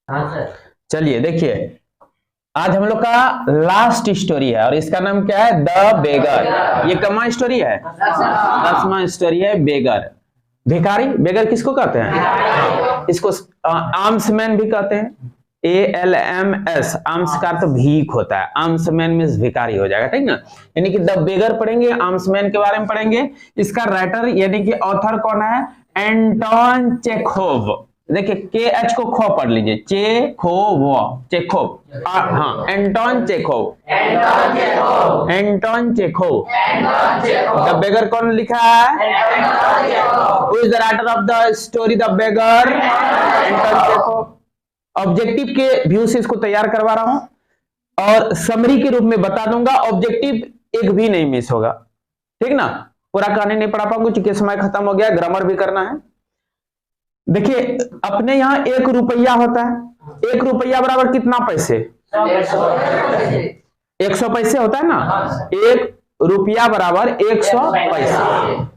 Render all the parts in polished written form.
हाँ सर। चलिए देखिए, आज हम लोग का लास्ट स्टोरी है और इसका नाम क्या है? The beggar. ये कमा स्टोरी है? 10वां स्टोरी है बेगर। भिखारी। बेगर किसको कहते हैं? इसको आर्म्समैन भी कहते हैं। ALMS, आर्म्स का अर्थ भीख होता है। आर्म्समैन मीन्स भिखारी हो जाएगा, ठीक ना। यानी कि द बेगर पढ़ेंगे, आर्म्समैन के बारे में पढ़ेंगे। इसका राइटर यानी कि ऑथर कौन है? Anton Chekhov. देखिए KH को खो पढ़ लीजिए, चेखोव। हाँ, Anton Chekhov. Anton Chekhov. The beggar कौन लिखा है? Who is the writer of the story the beggar? Anton Chekhov. Objective के व्यू से इसको तैयार करवा रहा हूं और समरी के रूप में बता दूंगा। ऑब्जेक्टिव एक भी नहीं मिस होगा, ठीक ना। पूरा कहानी नहीं पढ़ा पाऊंगा क्योंकि समय खत्म हो गया, ग्रामर भी करना है। देखिए अपने यहाँ 1 रुपया होता है। 1 रुपया बराबर कितना पैसे? 100 पैसे होता है ना। 1 रुपया बराबर 100 पैसे।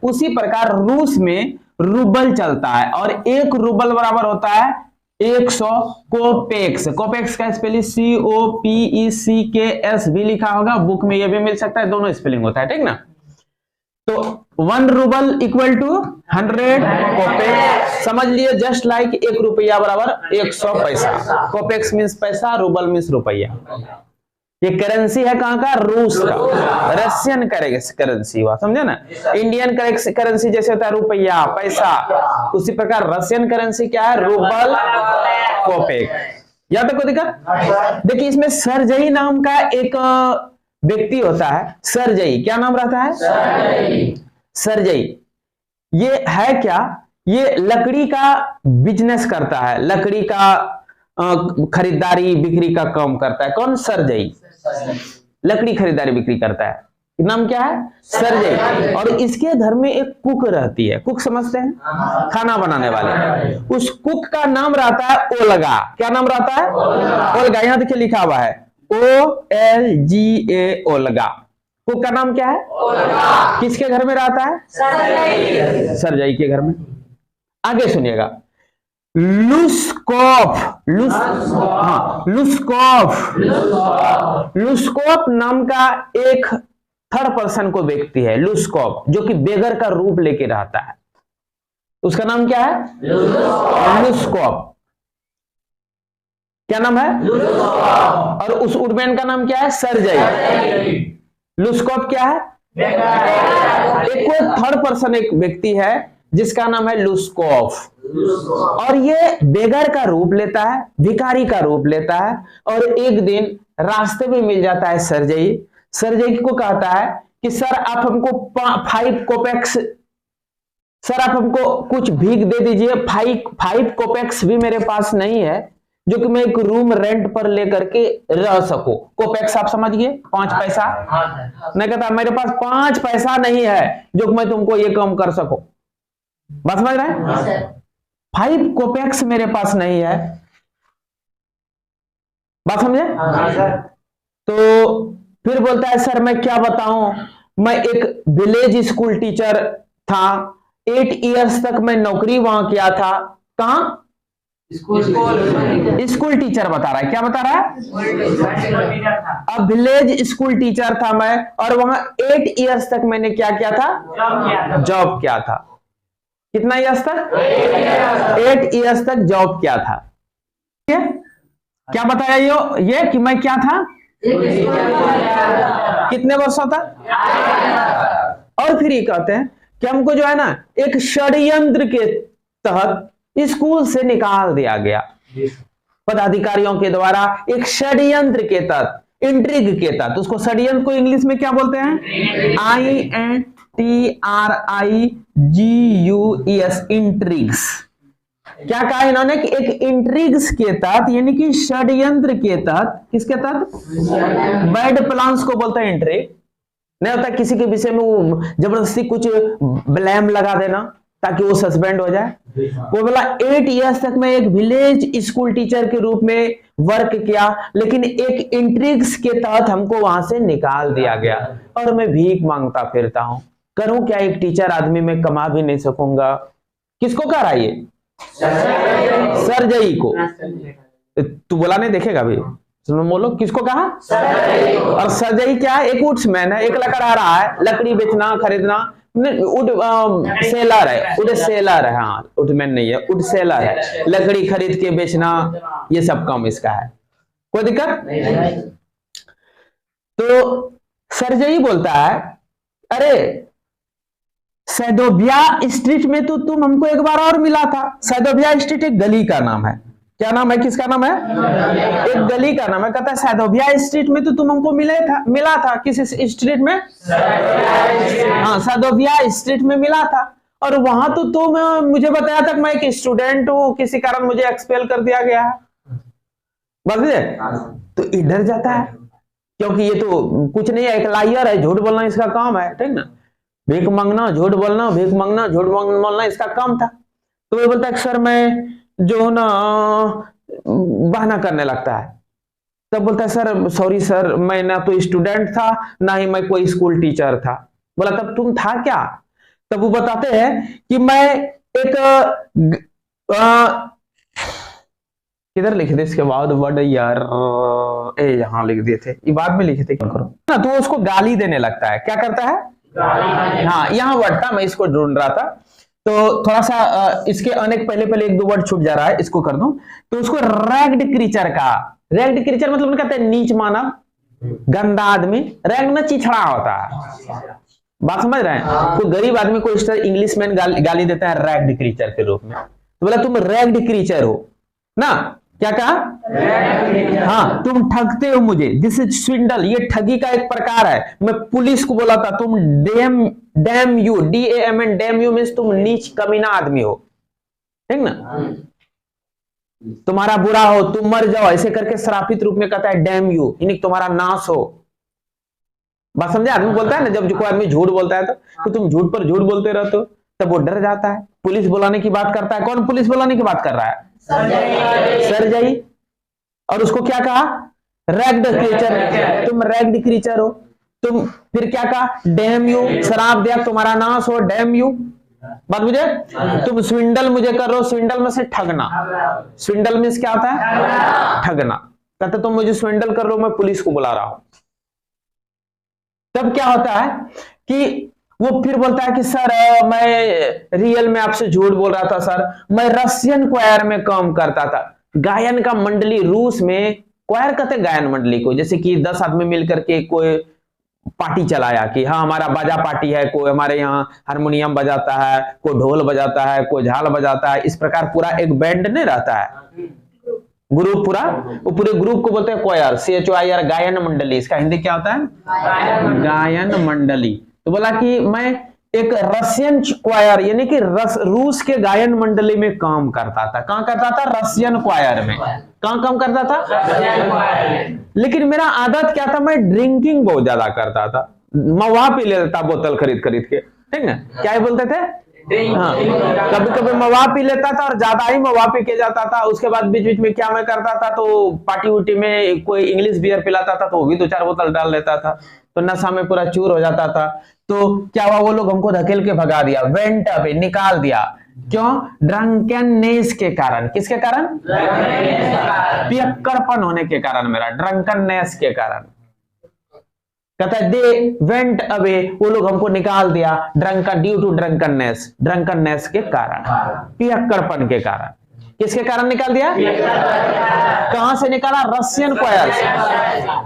उसी प्रकार रूस में रूबल चलता है और 1 रूबल बराबर होता है 100 कोपेक्स। कोपेक्स का स्पेलिंग COPECKS भी लिखा होगा, बुक में ये भी मिल सकता है, दोनों स्पेलिंग होता है, ठीक ना। तो 1 रूबल इक्वल टू 100 कोपेक्स। समझ लिए, जस्ट लाइक 1 रुपया बराबर 100 पैसा। कोपेक्स मीन्स पैसा, रूबल मीन्स रुपया। ये करेंसी है कहां का? रूस का। रशियन करेंसी हुआ, समझे ना। इंडियन करेंसी जैसे होता है रुपया, पैसा, उसी प्रकार रशियन करेंसी क्या है? रूबल, कोपेक। यहां तक कोई दिक्कत? देखिए इसमें सरजई नाम का एक व्यक्ति होता है। सरजई, क्या नाम रहता है? सरजई। ये है क्या? ये लकड़ी का बिजनेस करता है, लकड़ी का खरीदारी बिक्री का काम करता है। कौन? सरजई। लकड़ी खरीदारी बिक्री करता है। नाम क्या है? सरजई। और इसके घर में एक कुक रहती है। कुक समझते हैं? खाना बनाने वाले। उस कुक का नाम रहता है ओल्गा। क्या नाम रहता है? ओल्गा। यहां देखिए लिखा हुआ है OLGA, ओल्गा। कुक का नाम क्या है? ओल्गा। किसके घर में रहता है? सरजई के घर में। आगे सुनिएगा। लुस्कोफ। लुस्कोफ नाम का एक थर्ड पर्सन को व्यक्ति है, लुस्कोफ, जो कि बेगर का रूप लेके रहता है। उसका नाम क्या है? लुस्कोफ। क्या नाम है? और उस वुडमैन का नाम क्या है? सरजई। लुस्कोफ क्या है? एक कोई थर्ड पर्सन एक व्यक्ति है जिसका नाम है लुस्कोफ। और ये बेगर का रूप लेता है, भिखारी का रूप लेता है। और एक दिन रास्ते में मिल जाता है सरजई। सरजई को कहता है कि सर आप हमको 5 कोपेक्स, सर आप हमको कुछ भीख दे दीजिए। 5 कोपेक्स भी मेरे पास नहीं है जो कि मैं एक रूम रेंट पर लेकर के रह सकूं। कोपेक्स आप समझ गए? 5 पैसा। नहीं, कहता मेरे पास 5 पैसा नहीं है जो मैं तुमको ये काम कर सकूं। बात समझ रहे हैं? 5 कोपेक्स मेरे पास नहीं है। बात समझे? तो फिर बोलता है सर मैं क्या बताऊं, मैं एक विलेज स्कूल टीचर था। 8 इयर्स तक मैं नौकरी वहां किया था। कहां? स्कूल टीचर बता रहा है। क्या बता रहा है? अब विलेज स्कूल टीचर था मैं, और वहां 8 इयर्स तक मैंने क्या किया था? जॉब किया था। कितना इयर्स तक? 8 इयर्स तक जॉब किया था। ठीक है? क्या बताया ये कि मैं क्या था? कितने वर्षों तक? और फिर ये कहते हैं कि हमको जो है ना एक षड्यंत्र के तहत स्कूल से निकाल दिया गया। पदाधिकारियों के द्वारा एक षड्यंत्र के तहत, इंट्रिग के तहत। उसको षड्यंत्र को इंग्लिश में क्या बोलते हैं? INTRIGUES, इंट्रिग्स। क्या कहा इन्होंने कि एक इंट्रिग्स के तहत, यानी कि षड्यंत्र के तहत। किसके तहत? बैड प्लान्स को बोलते हैं इंट्रिग। नहीं होता किसी के विषय में जबरदस्ती कुछ ब्लेम लगा देना ताकि वो सस्पेंड हो जाए। वो बोला 8 इयर्स तक मैं एक विलेज स्कूल टीचर के रूप में वर्क किया, लेकिन एक इंट्रिग्स के तहत हमको वहां से निकाल दिया गया और मैं भीख मांगता फिरता हूं। करूं क्या? एक टीचर आदमी में कमा भी नहीं सकूंगा। किसको कह रहा है ये? सरजई को। तू बोला नहीं देखेगा अभी, बोलो किसको कहा? और सरजई क्या है? एक वुड्समैन है, एक लकड़ा रहा है, लकड़ी बेचना खरीदना, वुड सेलर है, वुड सेलर है, हाँ वुडमैन नहीं है, वुड सेलर है, लकड़ी खरीद के बेचना, ये सब काम इसका है, कोई दिक्कत नहीं। तो सरजई बोलता है अरे सैदोबिया स्ट्रीट में तो तुम हमको एक बार और मिला था। सैदोबिया स्ट्रीट एक गली का नाम है, क्या नाम है, किसका नाम है? एक गली का नाम है। कहता है सैदोबिया स्ट्रीट में तो तुम हमको मिला था, किस स्ट्रीट में? हाँ सैदोबिया स्ट्रीट में मिला था, और वहां तो तुम मुझे बताया था कि मैं एक स्टूडेंट हूं, किसी कारण मुझे एक्सपेल कर दिया गया है। तो इधर जाता है, क्योंकि ये तो कुछ नहीं है, एक लायर है, झूठ बोलना इसका काम है, ठीक ना, भीख मांगना, झूठ बोलना, भीख मांगना, झूठ बोलना इसका काम था। तो ये बोलता है सर मैं जो ना बहाना करने लगता है। तब बोलता है सर सॉरी सर, मैं ना तो स्टूडेंट था ना ही मैं कोई स्कूल टीचर था। बोला तब तुम था क्या? तब वो बताते हैं कि मैं एक किधर लिखे थे इसके बाद वर्ड यार, यहां लिख दिए थे, ये बाद में लिखे थे ना। तो उसको गाली देने लगता है, क्या करता है? हाँ यहाँ वर्ड था, मैं इसको ढूंढ रहा था, तो थोड़ा सा इसके अनेक पहले एक दो वर्ड छूट जा रहा है, इसको कर दूं। तो उसको रैग्ड क्रीचर का, रैग्ड क्रीचर मतलब कहते हैं नीच मानव, गंदा आदमी। रैग ना चिछड़ा होता है, बात समझ रहे हैं? कोई गरीब आदमी को इस तरह इंग्लिश में गाली देता है रैग्ड क्रीचर के रूप में। तो बोला तुम रैग्ड क्रीचर हो ना, क्या कहा? हाँ तुम ठगते हो मुझे, दिस इज स्विंडल, ये ठगी का एक प्रकार है। मैं पुलिस को बोला था तुम damn you, DAMN, damn you means तुम नीच कमीना आदमी हो, ठीक ना, तुम्हारा बुरा हो, तुम मर जाओ, ऐसे करके श्रापित रूप में कहता है डैम यू, यानी तुम्हारा नाश हो। बात समझे? आदमी बोलता है ना, जब कोई आदमी झूठ बोलता है तो तुम झूठ पर झूठ बोलते रहते हो, तब वो डर जाता है, पुलिस बुलाने की बात करता है। कौन पुलिस बुलाने की बात कर रहा है? सरजई। और उसको क्या कहा? रैग्ड क्रीचर, तुम रैग्ड क्रीचर हो। तुम फिर क्या कहा? डैम यू, शराब दिया तुम्हारा नाश हो, डैम यू। बात मुझे, तुम स्विंडल मुझे कर रहे हो, स्विंडल में से ठगना, स्विंडल मींस क्या होता है? ठगना। कहते तुम मुझे स्विंडल कर रहे हो, मैं पुलिस को बुला रहा हूं। तब क्या होता है कि वो फिर बोलता है कि सर मैं रियल में आपसे झूठ बोल रहा था सर, मैं रशियन क्वायर में काम करता था, गायन का मंडली, रूस में क्वायर कहते गायन मंडली को, जैसे कि 10 आदमी मिलकर के कोई पार्टी चलाया कि हाँ हमारा बाजा पार्टी है, कोई हमारे यहाँ हारमोनियम बजाता है, कोई ढोल बजाता है, कोई झाल बजाता है, इस प्रकार पूरा एक बैंड नहीं रहता है, ग्रुप पूरा, वो पूरे ग्रुप को बोलते हैं क्वायर, CHOIR, गायन मंडली। इसका हिंदी क्या होता है? गायन मंडली। तो बोला कि मैं एक रशियन क्वायर यानी कि रूस के गायन मंडली में काम करता था। कहां करता था? रशियन क्वायर में। कहां काम करता था? लेकिन मेरा आदत क्या था, मैं ड्रिंकिंग बहुत ज्यादा करता था, मवा पी लेता बोतल खरीद के, ठीक ना, क्या बोलते थे? हाँ, कभी कभी मवा पी लेता था और ज्यादा ही मवा पी के जाता था। उसके बाद बीच बीच में क्या मैं करता था, तो पार्टी उटी में कोई इंग्लिश बियर पिलाता था तो वो भी 2-4 बोतल डाल लेता था, तो नशा में पूरा चूर हो जाता था। तो क्या हुआ, वो लोग हमको धकेल के भगा दिया, वेंट अवे, निकाल दिया। क्यों? ड्रंकननेस के कारण। किसके कारण? पियक्कड़पन होने के कारण, मेरा ड्रंकननेस के कारण। कहता है दे वेंट अवे, वो लोग हमको निकाल दिया, ड्यू टू ड्रंकननेस, ड्रंकननेस के कारण, पियक्कड़पन के कारण। किसके कारण निकाल दिया? कहां से निकाला? रशियन क्वायर से।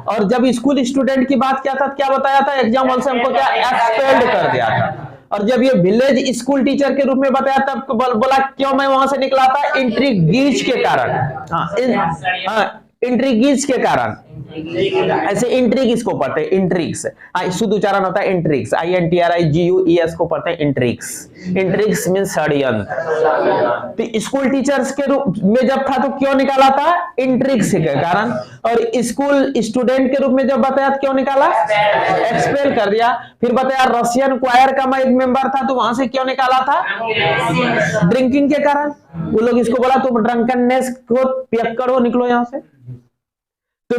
और जब स्कूल स्टूडेंट की बात किया था, क्या बताया था? एग्जाम हॉल से हमको क्या एक्सपेल्ड कर दिया था। और जब ये विलेज स्कूल टीचर के रूप में बताया, तब बोला क्यों मैं वहां से निकला था? इंट्रिगीज के कारण। हाँ, इंट्रिगीज के कारण। ऐसे इंट्रिग इसको पढ़ते हैं, इंट्रिग्स, शुद्ध उच्चारण होता है इंट्रिग्स, INTRIGUES को पढ़ते हैं इंट्रिग्स। इंट्रिग्स मींस षड्यंत्र। तो स्कूल टीचर्स के रूप में जब था तो क्यों निकाला था? इंट्रिग्स के कारण। और स्कूल स्टूडेंट के रूप में जब बताया क्यों निकाला? एक्सपेल कर दिया। फिर बताया रशियन क्वायर का मैं एक मेंबर था, तो वहां से क्यों निकाला था? ड्रिंकिंग के कारण। वो लोग इसको बोला तुम ड्रंकननेस को पियक्कड़ हो, निकलो यहां से। तो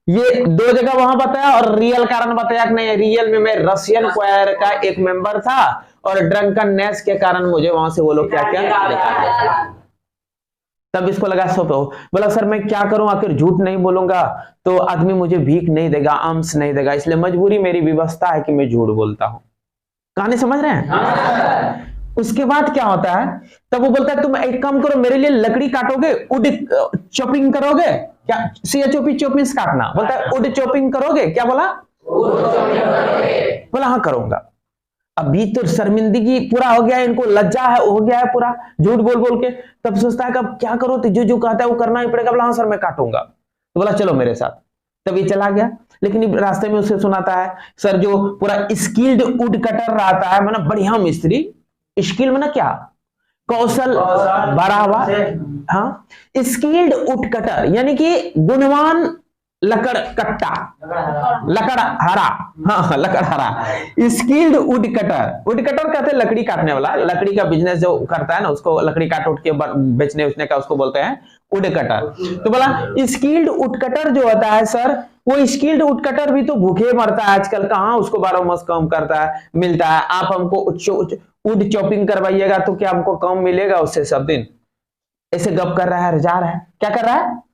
ये 2 जगह वहां बताया और रियल कारण बताया कि नहीं, रियल में मैं रशियन क्वायर का एक मेंबर था और ड्रंकननेस के कारण मुझे वहां से वो लोग क्या क्या निकाल दिया। तब इसको लगा 100 पे हो। बोला सर मैं क्या करूं, आखिर झूठ नहीं बोलूंगा तो आदमी मुझे भीख नहीं देगा, आर्म्स नहीं देगा, इसलिए मजबूरी मेरी व्यवस्था है कि मैं झूठ बोलता हूं। कहानी समझ रहे हैं? उसके बाद क्या होता है, तब वो बोलता है तुम एक काम करो, मेरे लिए लकड़ी काटोगे, वुड चॉपिंग करोगे क्या? CHOP चॉपिंग काटना। बोलता है वुड चॉपिंग करोगे क्या? बोला बोला हाँ करूंगा। अभी तो शर्मिंदगी पूरा हो गया है, इनको लज्जा है, हो गया है पूरा झूठ बोल बोल के। तब सोचता है कि अब क्या करो, तो जो जो कहता है वो करना ही पड़ेगा। बोला हाँ सर मैं काटूंगा। तो बोला चलो मेरे साथ। तब ये चला गया, लेकिन रास्ते में उसे सुनाता है सर जो पूरा स्किल्ड वुड कटर रहता है, मतलब बढ़िया मिस्त्री, स्किल मतलब क्या, कौशल भरा हुआ, हाँ स्किल्ड वुड कटर यानी कि गुणवान लकड़ कट्टा, लकड़ हरा, हाँ लकड़ हरा, skilled would cutter. Would cutter कहते हैं लकड़ी काटने वाला, लकड़ी का बिजनेस जो करता है ना उसको लकड़ी काट उठ के बेचने उचने का उसको बोलते हैं वुड कटर। तो बोला स्किल्ड वुड कटर जो होता है सर, वो स्किल्ड वुड कटर भी तो भूखे मरता है आजकल, कहाँ उसको 12 मास काम करता है मिलता है। आप हमको वुड चॉपिंग करवाइएगा तो क्या हमको काम मिलेगा उससे सब दिन? ऐसे गप कर रहा है, जा रहा है, क्या कर रहा है,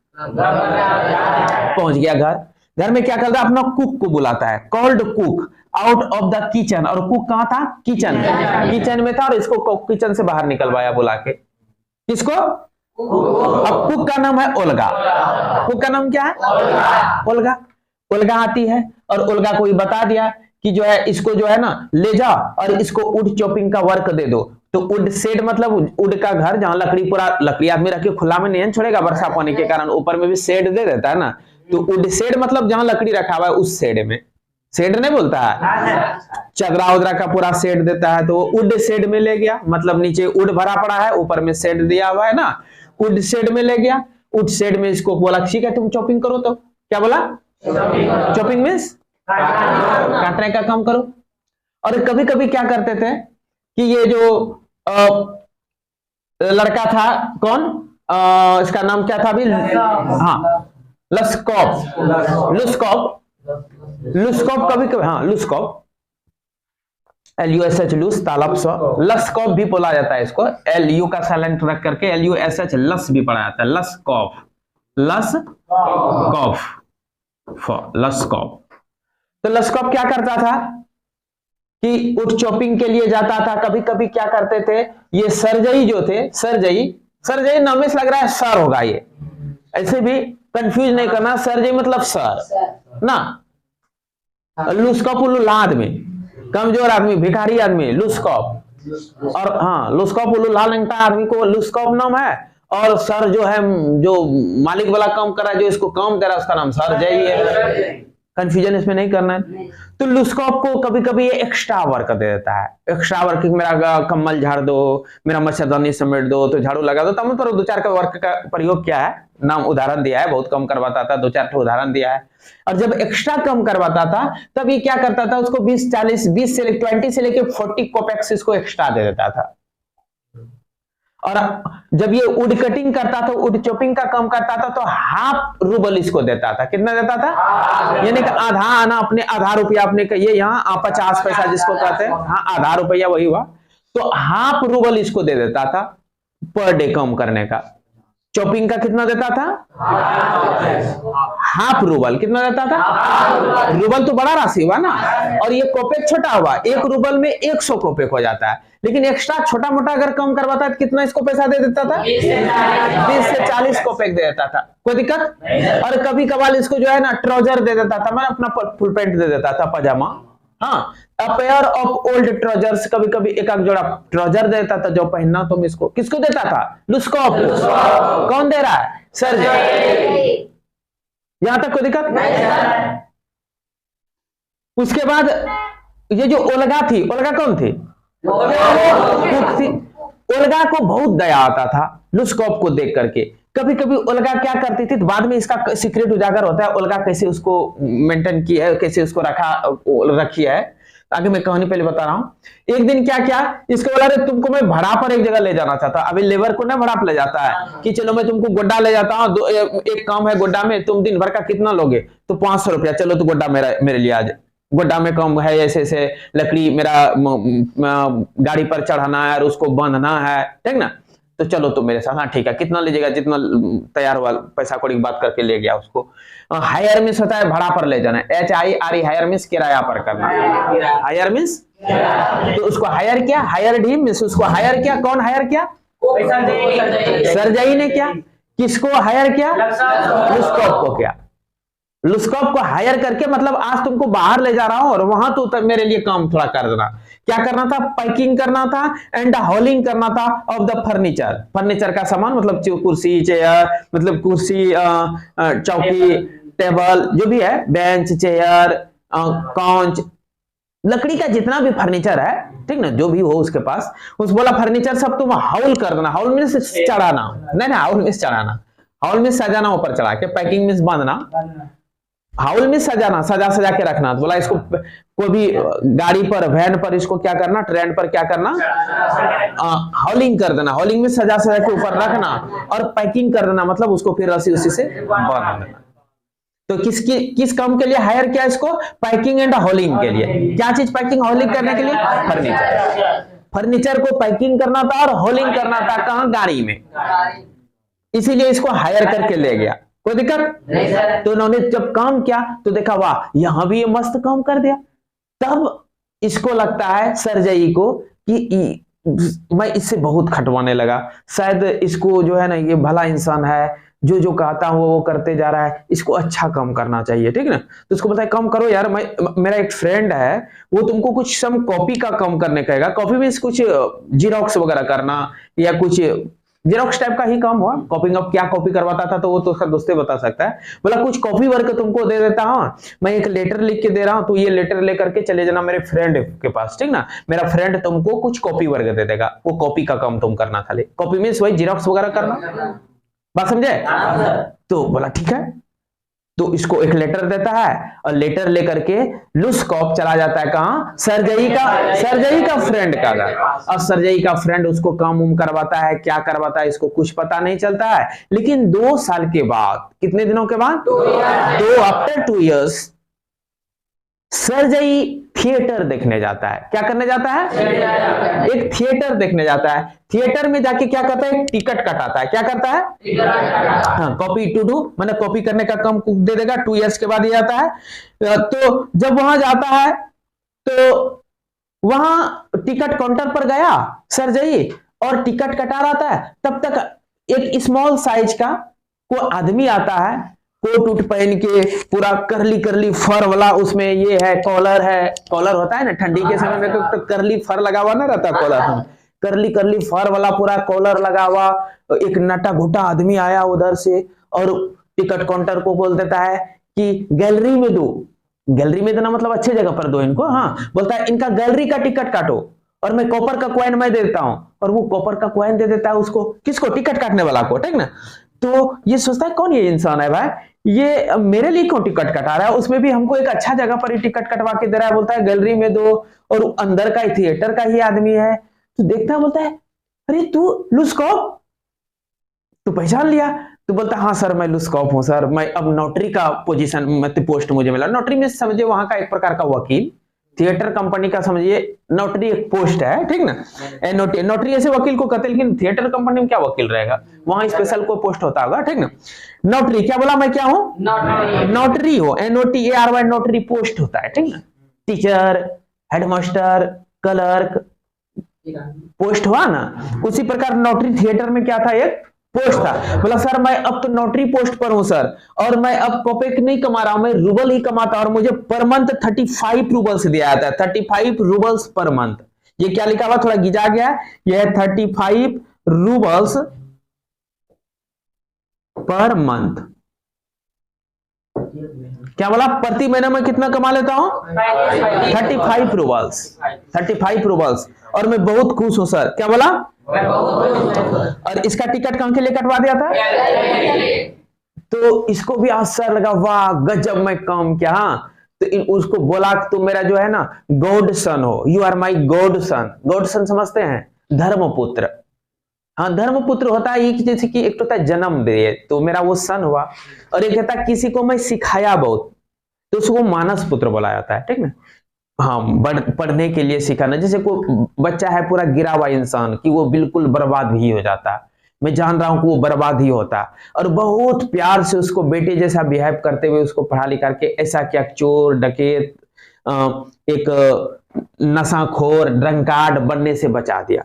पहुंच गया घर। घर में क्या करता है, अपना कुक को बुलाता है, called cook out of the kitchen. और कुक कहां था, किचन, किचन में था, और इसको किचन से बाहर निकलवाया बुला के। किसको? अब कुक का नाम है ओल्गा। कुक का नाम क्या है, ओल्गा। ओल्गा आती है और ओल्गा को बता दिया कि जो है इसको जो है ना ले जा और इसको वुड चॉपिंग का वर्क दे दो। तो वुड शेड मतलब वुड का घर, जहां लकड़ी पूरा लकड़ी आदमी रख के खुला में नहीं छोड़ेगा वर्षा पानी के कारण, ऊपर में भी शेड दे देता है ना। तो वुड शेड मतलब जहां लकड़ी रखा हुआ है उस शेड में, शेड नहीं बोलता है, चदरा उदरा का पूरा शेड देता है, तो वुड शेड में ले गया। मतलब नीचे वुड भरा पड़ा है, ऊपर में शेड दिया हुआ है ना, वुड शेड में ले गया। वुड शेड में इसको बोला ठीक है तुम चॉपिंग करो। तो क्या बोला, चॉपिंग मीन्स काटने का काम करो। और कभी कभी क्या करते थे कि ये जो लड़का था, कौन इसका नाम क्या था अभी, हाँ लस्कॉप, लुस्कॉप, लुस्कॉप कभी कभी, हाँ लुस्कॉप, LUSH लूस तालब स, लस्कॉप भी बोला जाता है इसको, LU का साइलेंट रख करके LUSH लस भी पढ़ा जाता है, लस्कॉप, लस्कॉप, लस्कॉप। तो लस्कॉप क्या करता था कि वुड चॉपिंग के लिए जाता था। कभी कभी क्या करते थे, ये सरजई जो थे, सरजई, सरजई नाम से लग रहा है सर होगा, ये ऐसे भी कंफ्यूज नहीं करना, सरजई मतलब सर ना। लुस्कॉप उल्लू आदमी, कमजोर आदमी, भिखारी आदमी, लुस्कॉप। और हाँ लुस्कॉप उल्लू लाल रंग का आदमी को लुस्कॉप नाम है, और सर जो है जो मालिक वाला काम कर रहा है, जो इसको काम दे रहा है उसका नाम सरजई है। कंफ्यूजन इसमें नहीं करना है। तो लुस्कॉप को कभी कभी ये एक्स्ट्रा वर्क दे देता है, एक्स्ट्रा वर्क, मेरा कम्बल झाड़ दो, मेरा मच्छरदानी समेट दो, तो झाड़ू लगा दो। तब पर 2-4 का वर्क का प्रयोग किया है, नाम उदाहरण दिया है, बहुत कम करवाता था, 2-4 उदाहरण दिया है। और जब एक्स्ट्रा कम करवाता था तब ये क्या करता था, उसको 20-40 20 से 20 से लेके 40 कोपेक्स इसको एक्स्ट्रा दे देता था। और जब ये वुड कटिंग करता था, वुड चॉपिंग का काम करता था, तो ½ रूबल इसको देता था। कितना देता था, यानी कि आधा आना अपने, आधा रुपया अपने ये यहाँ 50 पैसा जिसको कहते हैं, हाँ आधा रुपया वही हुआ, तो ½ रूबल इसको दे देता था पर डे काम करने का। चॉपिंग का कितना देता था, ½ रूबल। कितना देता था, रूबल तो बड़ा राशि हुआ ना, और ये कोपेक छोटा हुआ, 1 रूबल में 100 कोपेक हो जाता है। लेकिन एक्स्ट्रा छोटा मोटा अगर कम करवाता है तो कितना इसको पैसा दे देता था, 20 से 40 कोपेक दे देता था, कोई दिक्कत। और कभी कभार इसको जो है ना ट्राउजर दे देता था, मैं अपना फुल पैंट दे देता था, पजामा, हाँ a pair of old trousers, कभी कभी एक जोड़ा ट्राउजर देता था जो पहनना तुम इसको, किसको देता था, लुस्कॉप। कौन दे रहा है, सर। यहां तक कोई दिक्कत नहीं। उसके बाद ये जो ओल्गा थी, ओल्गा कौन थी, थी। ओल्गा को बहुत दया आता था लुस्कॉप को देख करके। कभी कभी ओल्गा क्या करती थी, तो बाद में इसका सीक्रेट उजागर होता है, ओल्गा कैसे उसको मेंटेन की है, कैसे उसको रखी है, आगे मैं कहानी पहले बता रहा हूं। एक दिन क्या क्या इसको बोला, रे तुमको मैं भाड़ा पर एक जगह ले जाना चाहता। अभी लेबर को ना भाड़ा पर ले जाता है कि चलो मैं तुमको गोड्डा ले जाता हूँ, एक काम है गोड्डा में, तुम दिन भर का कितना लोगे, तो 500 रुपया, चलो तो गोड्डा मेरे लिए आज, गोड्डा में काम है, ऐसे ऐसे लकड़ी मेरा गाड़ी पर चढ़ाना है और उसको बांधना है, ठीक ना। तो चलो तुम मेरे साथ, हाँ ठीक है, कितना लीजिएगा, जितना तैयार हुआ, पैसा कौड़ी की बात करके ले गया उसको। हायर मीन्स होता है भाड़ा पर ले जाना, HIRE, हायर मीन्स किराया पर करना, हायर मीन्स, तो उसको हायर किया, हायर ही मीन्स उसको हायर किया, कौन हायर किया, सरजई ने क्या, किसको हायर किया, लुस्कॉप को किया, लुस्कॉप को हायर करके, मतलब आज तुमको बाहर ले जा रहा हूं और वहां तो मेरे लिए काम थोड़ा कर देना। क्या करना था, पैकिंग करना था एंड हॉलिंग करना था ऑफ द फर्नीचर, फर्नीचर का सामान मतलब कुर्सी चेयर, मतलब कुर्सी चौकी टेबल जो भी है, बेंच चेयर कांच, लकड़ी का जितना भी फर्नीचर है, ठीक ना, जो भी हो उसके पास, उस बोला फर्नीचर सब तुम हाउल कर देना, हाउल मीन्स चढ़ाना, नहीं हाउल मीन्स चढ़ाना, हाउल मीन्स सजाना ऊपर चढ़ा के, पैकिंग मीन्स बांधना, हाउल में सजाना, सजा सजा के रखना। तो बोला इसको कोई भी गाड़ी पर, वैन पर इसको क्या करना, ट्रेन पर क्या करना, हाउलिंग कर देना, हाउलिंग में सजा सजा के ऊपर रखना और पैकिंग कर देना, मतलब उसको फिर रस्सी उसी से बांध देना। तो किस काम के लिए हायर किया इसको, पैकिंग एंड हाउलिंग के लिए। क्या चीज पैकिंग हाउलिंग करने के लिए, फर्नीचर, फर्नीचर को पैकिंग करना था और हाउलिंग करना था, कहां, गाड़ी में, इसीलिए इसको हायर करके ले गया। कोई दिक्कत नहीं, तो उन्होंने जब काम किया तो देखा वाह यहां भी ये मस्त काम कर दिया, तब इसको लगता है सरजई को कि मैं इससे बहुत खटवाने लगा, शायद इसको जो है ना, ये भला इंसान है, जो जो कहता हूं वो करते जा रहा है, इसको अच्छा काम करना चाहिए, ठीक ना। तो उसको बताया काम करो यार, मेरा एक फ्रेंड है, वो तुमको कुछ सम कॉपी का काम करने कहेगा, कॉपी में कुछ जीरोक्स वगैरह करना या कुछ जेरोक्स टाइप का ही काम हुआ, कॉपिंग अप क्या कॉपी करवाता था तो वो तो उसका दोस्ते बता सकता है। बोला कुछ कॉपी वर्क तुमको दे देता हूं, मैं एक लेटर लिख के दे रहा हूं, तो ये लेटर लेकर के चले जाना मेरे फ्रेंड के पास, ठीक ना, मेरा फ्रेंड तुमको कुछ कॉपी वर्क दे देगा, वो कॉपी का काम तुम करना खाली, कॉपी मींस वही जेरोक्स वगैरह करना, बात समझे। तो बोला ठीक है, तो इसको एक लेटर देता है और लेटर लेकर के लुस्कॉप चला जाता है कहां, सरजई का फ्रेंड का घर, और सरजई का फ्रेंड उसको काम करवाता है, क्या करवाता है इसको कुछ पता नहीं चलता है। लेकिन 2 साल के बाद, कितने दिनों के बाद, 2 years, सरजई थिएटर देखने जाता है। क्या करने जाता है, एक थिएटर देखने जाता है। थिएटर में जाके क्या करता है, टिकट कटाता है। क्या करता है, हाँ, कॉपी टू डू, मैंने कॉपी करने का काम दे देगा, 2 years के बाद ये आता है। तो जब वहां जाता है तो वहां टिकट काउंटर पर गया सरजई और टिकट कटा रहा था, तब तक एक स्मॉल साइज का कोई आदमी आता है, कोट उट पहन के, पूरा करली फर वाला, उसमें ये है कॉलर है, कॉलर होता है ना ठंडी के समय में तो करली फर लगा हुआ ना रहता, कॉलर करली फर वाला पूरा कॉलर लगा हुआ एक नटा घुटा आदमी आया उधर से और टिकट काउंटर को बोल देता है कि गैलरी में दो, गैलरी में देना मतलब अच्छे जगह पर दो इनको, हाँ, बोलता है इनका गैलरी का टिकट काटो और मैं कॉपर का कॉइन मैं दे देता हूं, और वो कॉपर का कॉइन दे देता है उसको, किसको, टिकट काटने वाला को, ठीक ना। तो ये सोचता है कौन ये इंसान है भाई, ये मेरे लिए क्यों टिकट कटा रहा है, उसमें भी हमको एक अच्छा जगह पर ही टिकट कटवा के दे रहा है, बोलता है गैलरी में दो और अंदर का थिएटर का ही आदमी है। तो देखता है, बोलता है अरे तू लुस्कॉप, तू पहचान लिया। तो बोलता हाँ सर मैं लुस्कॉप हूं सर, मैं अब नोटरी का पोजीशन मतलब पोस्ट मुझे मिला। नोटरी में समझिए वहां का एक प्रकार का वकील, थिएटर कंपनी का समझिए नोटरी एक पोस्ट है, ठीक ना। नोटरी ऐसे वकील को कहते हैं, लेकिन थिएटर कंपनी में क्या वकील रहेगा, वहां स्पेशल कोई पोस्ट होता होगा, ठीक ना। नोटरी, क्या बोला मैं क्या हूं, नोटरी हो, NOTARY, नोटरी पोस्ट होता है, ठीक ना। टीचर, हेडमास्टर, क्लर्क पोस्ट हुआ ना, उसी प्रकार नोटरी थिएटर में क्या था, एक पोस्ट था। बोला सर मैं अब तो नोटरी पोस्ट पर हूं सर, और मैं अब कॉपेक नहीं कमा रहा हूं, मैं रूबल ही कमाता हूं, और मुझे पर मंथ 35 रूबल्स दिया जाता है, 35 रूबल्स पर मंथ। ये क्या लिखा हुआ, थोड़ा गिजा गया, यह 35 रूबल्स पर मंथ। क्या बोला, प्रति महीना में कितना कमा लेता हूं, 35 रूबल्स, 35 रूबल्स, और मैं बहुत खुश हूं सर। क्या बोला, और इसका टिकट कहां के लिए कटवा दिया था, तो इसको भी आश्चर्य लगा, वाह गजब मैं काम किया। तो उसको बोला कि तुम मेरा जो है ना गॉड सन हो, you are my godson. Godson समझते हैं, धर्मपुत्र, हाँ धर्मपुत्र होता है ये, जैसे कि एक तो होता है जन्म दे, तो मेरा वो सन हुआ, और एक कहता है किसी को मैं सिखाया बहुत, तो उसको मानस पुत्र बोला जाता है, ठीक ना। हाँ, पढ़ने के लिए सिखाना, जैसे कोई बच्चा है पूरा गिरा हुआ इंसान कि वो बिल्कुल बर्बाद भी हो जाता है, मैं जान रहा हूं कि वो बर्बाद ही होता, और बहुत प्यार से उसको बेटे जैसा बिहेव करते हुए उसको पढ़ा लिखा के ऐसा क्या चोर डकैत एक नशाखोर ड्रंकार्ड बनने से बचा दिया,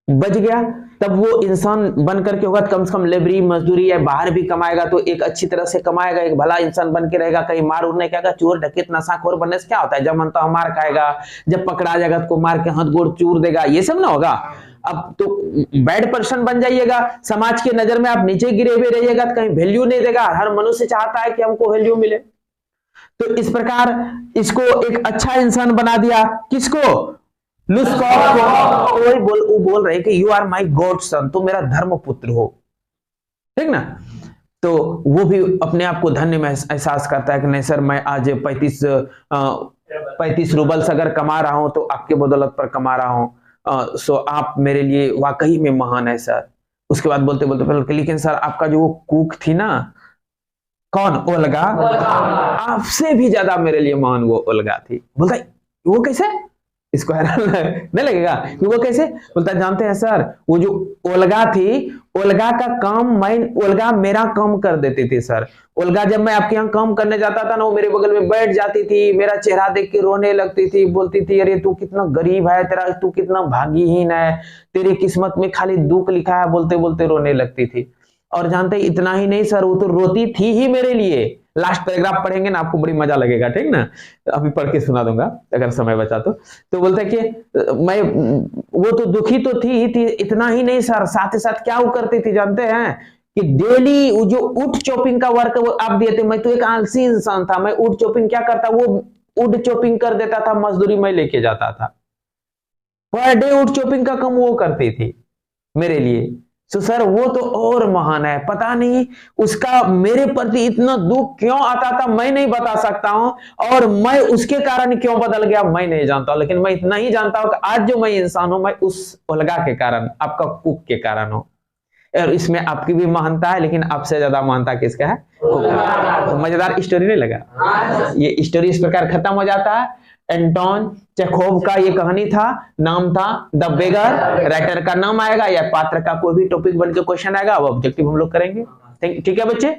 बच गया। तब वो इंसान बन करके होगा, कम से कम लेबरी मजदूरी या बाहर भी कमाएगा तो एक अच्छी तरह से कमाएगा, एक भला इंसान बन के रहेगा, कहीं मार उड़ने क्या, चोर डकैत नशाखोर बनने से क्या होता है, जब मन तो मार खाएगा, जब पकड़ा जाएगा तो मार के हाथ गोड़ चूर देगा, ये सब ना होगा। अब तो बैड पर्सन बन जाइएगा, समाज की नजर में आप नीचे गिरे हुए रहिएगा तो कहीं वैल्यू नहीं देगा। हर मनुष्य चाहता है कि हमको वैल्यू मिले, तो इस प्रकार इसको एक अच्छा इंसान बना दिया। किसको? लुस्कॉफ को। वो बोल रहे कि यू आर माई गॉड सन, तुम मेरा धर्म पुत्र हो, ठीक ना। तो वो भी अपने आप को धन्य में एहसास करता है कि नहीं सर, मैं आज 35 रूबल्स अगर कमा रहा हूं तो आपके बदौलत पर कमा रहा हूं, सो आप मेरे लिए वाकई में महान है सर। उसके बाद बोलते बोलते, लेकिन सर आपका जो कुक थी ना, कौन? ओल्गा, आपसे भी ज्यादा मेरे लिए महान वो ओल्गा थी। बोलता है वो कैसे? इसको हैरान नहीं लगेगा कि वो कैसे? बोलता जानते हैं सर, वो जो ओल्गा थी, ओल्गा का काम ओल्गा मेरा काम कर देती थी सर। ओल्गा जब मैं आपके यहाँ काम करने जाता था ना, वो मेरे बगल में बैठ जाती थी, मेरा चेहरा देख के रोने लगती थी, बोलती थी अरे तू कितना गरीब है, तू कितना भाग्यहीन है, तेरी किस्मत में खाली दुख लिखा है, बोलते बोलते रोने लगती थी। और जानते इतना ही नहीं सर, वो तो रोती थी ही मेरे लिए। लास्ट पैराग्राफ पढ़ेंगे ना, आपको बड़ी मजा लगेगा, ठीक ना, अभी पढ़ के सुना दूंगा अगर समय बचा तो बोलते कि मैं, वो तो दुखी तो थी, इतना ही नहीं सर, साथ ही साथ क्या वो करती थी जानते हैं कि डेली वो जो वुड चॉपिंग का वर्क वो आप दिए थे, मैं तो एक आलसी इंसान था, मैं वुड चॉपिंग क्या करता, वो वुड चॉपिंग कर देता था, मजदूरी मैं लेके जाता था, पर डे वुड चॉपिंग का काम वो करती थी मेरे लिए। तो सर वो तो और महान है, पता नहीं उसका मेरे प्रति इतना दुख क्यों आता था, मैं नहीं बता सकता हूं, और मैं उसके कारण क्यों बदल गया मैं नहीं जानता हूं, लेकिन मैं इतना ही जानता हूं कि आज जो मैं इंसान हूं, मैं उस ओल्गा के कारण, आपका कुक के कारण हूं। और इसमें आपकी भी महानता है, लेकिन आपसे ज्यादा महानता किसका है? तो मजेदार स्टोरी नहीं लगा? ये स्टोरी इस प्रकार खत्म हो जाता है। एंटोन चेखोव का ये कहानी था, नाम था द बेगर। राइटर का नाम आएगा या पात्र का कोई भी टॉपिक बन के क्वेश्चन आएगा, वो ऑब्जेक्टिव हम लोग करेंगे। ठीक है बच्चे।